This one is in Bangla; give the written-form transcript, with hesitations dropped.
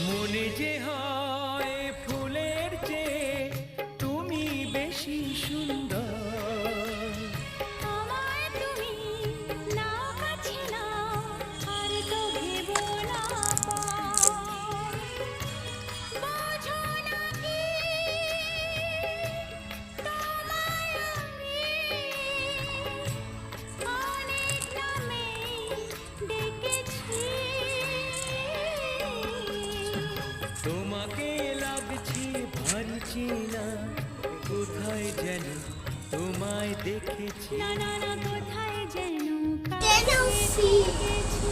মনে যে হয় ফুলের চেয়ে তুমি বেশি সুন্দর। আমায় তুমি নাও কাছে নাও, আর তো ভেবো না পর। বোঝো না কি তোমায় আমি অনেক নামে ডেকেছি। তোমাকে লাগছে ভারী চেনা, কোথায় যেন তোমায় দেখেছি। না না না, কোথায় যেন কাছে দেখেছি।